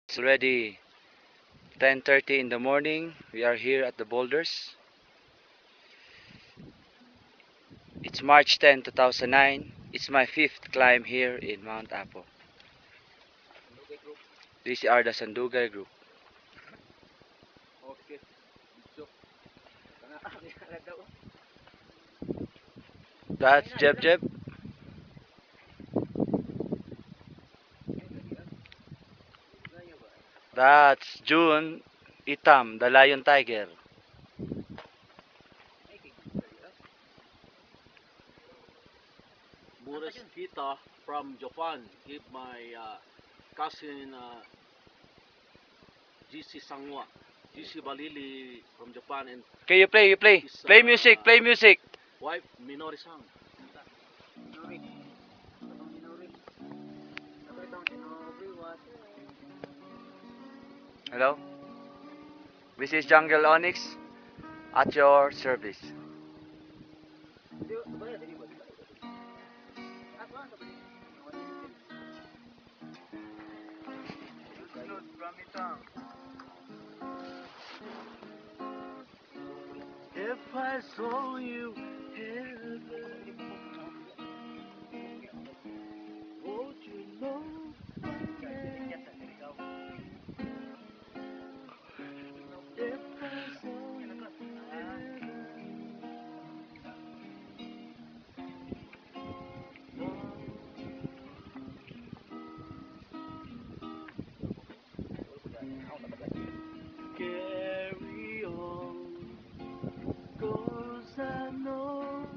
It's already 10:30 in the morning. We are here at the boulders. It's March 10, 2009. It's my fifth climb here in Mount Apo. These are the Sandugay group. That's Jeb Jeb. That's June Itam, the lion tiger. Boris Kita from Japan give my cousin GC Sangwa, GC Balili from Japan, and Okay, you play. his Play music, play music. wife Minori Sang. Hello? This is Jungle Onyx at your service. If I saw you heaven, would you know? If I saw you carry on, 'cause I know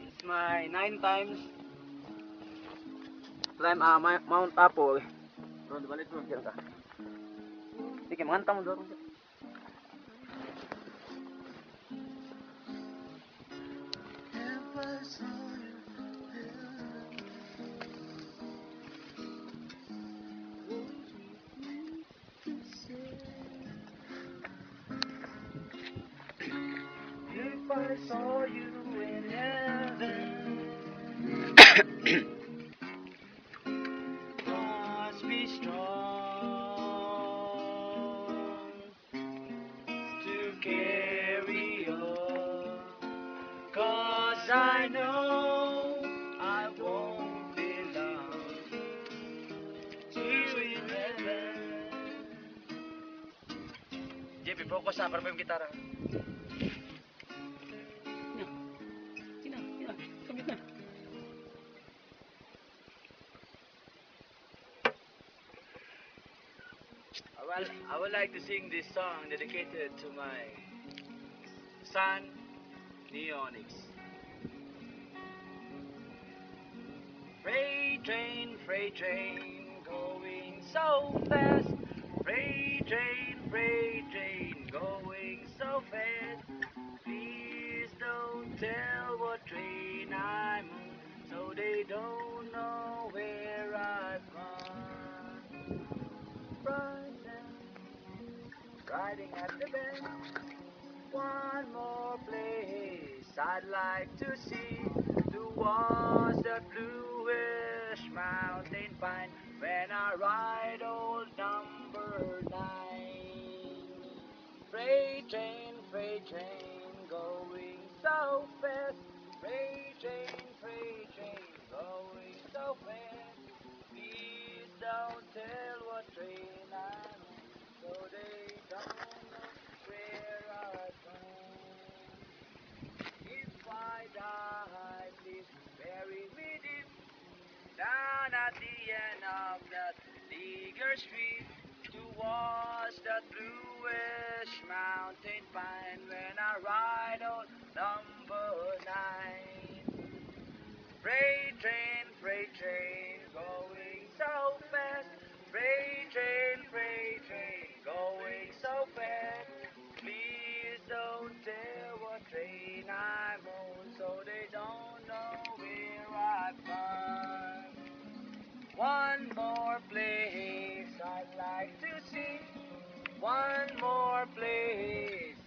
It's my 9 times climb Mount Apo. Ron, balik mo ka. Sige, manganta mo doon. if I saw you if I saw you in heaven, must be strong to carry on, 'cause I know I won't belong to you in heaven. JP, focus sa para mo yung gitara. I would like to sing this song dedicated to my son, Neonix. Freight train, going so fast. Freight train, going so fast. Please don't tell what train I'm on, so they don't know where I've gone. Riding at the bend. One more place I'd like to see towards the bluish mountain pine when I ride old number 9. Freight train, going so fast. Freight train, going so fast. Please don't tell what train I'm on, so they don't know where I've gone. If I die, please bury me deep down at the end of that Liger Street towards that bluish mountain pine when I ride on number 9. Freight train, going so fast. Freight train, going so fast. Please don't tell what train I'm on, so they don't know where I've gone. One more place I'd like to see. One more place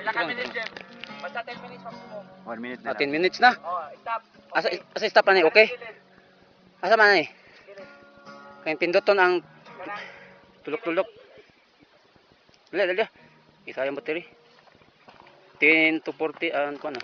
Pila ka minutes, Jeff? Basta 10 minutes maximum. 1 minute Ah, na 10 lang. minutes na. Oh, stop. Asa stop na ni, okay? Gilid. Asa man ni? Gilid. Kaya pinduton ang Kanang. tulok-tulok. Dali. Isa yung battery. 10 to 40 ano ko na.